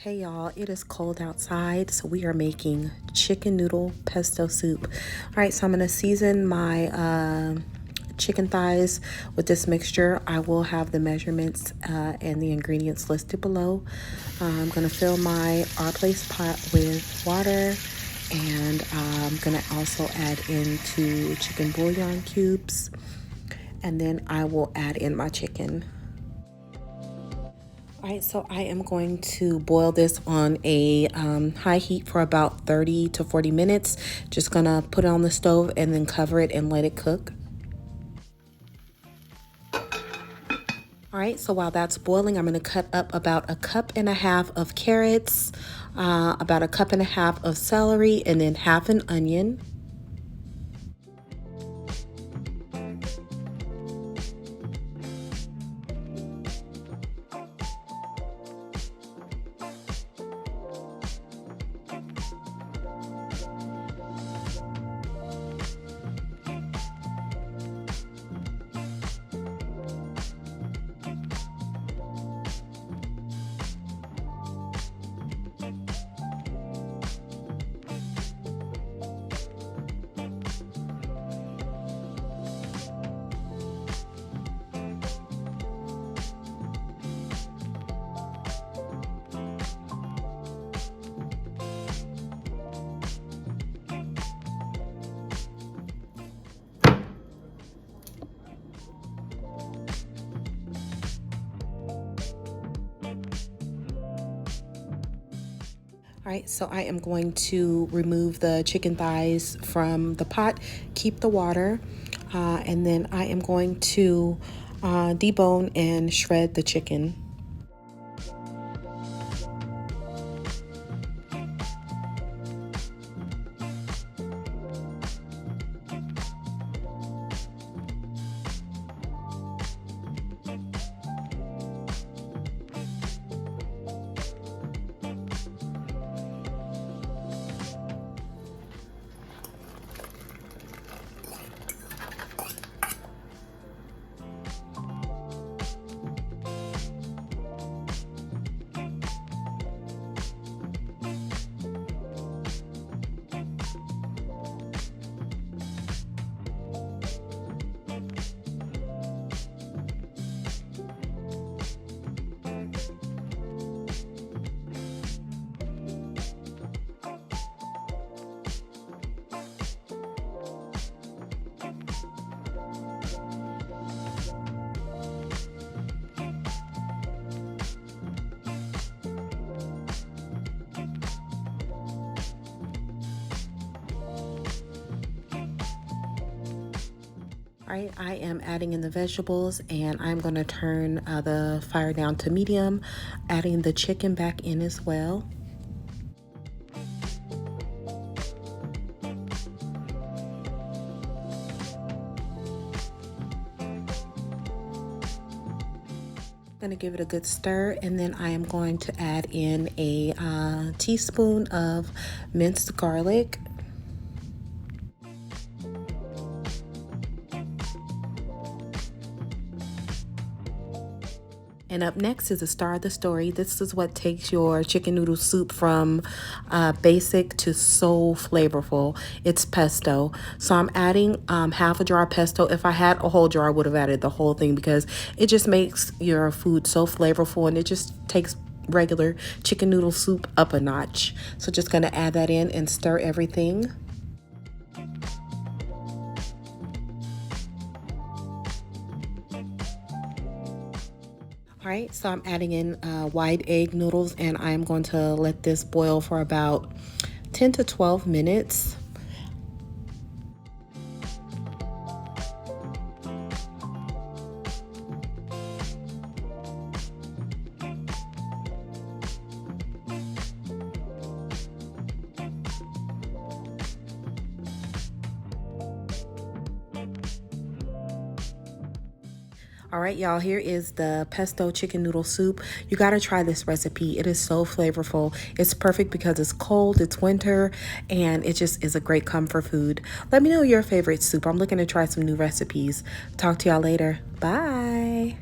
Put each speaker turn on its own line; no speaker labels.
Hey y'all, it is cold outside, so we are making chicken noodle pesto soup. All right, so I'm gonna season my chicken thighs with this mixture. I will have the measurements and the ingredients listed below. I'm gonna fill my place pot with water, and I'm gonna also add into chicken bouillon cubes, and then I will add in my chicken. All right, so I am going to boil this on a high heat for about 30 to 40 minutes. Just gonna put it on the stove and then cover it and let it cook. All right, so while that's boiling, I'm gonna cut up about 1.5 cups of carrots, about 1.5 cups of celery, and then half an onion. All right, so I am going to remove the chicken thighs from the pot, keep the water, and then I am going to debone and shred the chicken. All right, I am adding in the vegetables, and I'm going to turn the fire down to medium, adding the chicken back in as well. Going to give it a good stir, and then I am going to add in a teaspoon of minced garlic. And up next is the star of the story. This is what takes your chicken noodle soup from basic to so flavorful. It's pesto. So I'm adding half a jar of pesto. If I had a whole jar, I would have added the whole thing because it just makes your food so flavorful, and it just takes regular chicken noodle soup up a notch. So just gonna add that in and stir everything. All right, so I'm adding in white egg noodles, and I'm going to let this boil for about 10 to 12 minutes. All right, y'all, here is the pesto chicken noodle soup. You got to try this recipe. It is so flavorful. It's perfect because it's cold, it's winter, and it just is a great comfort food. Let me know your favorite soup. I'm looking to try some new recipes. Talk to y'all later. Bye.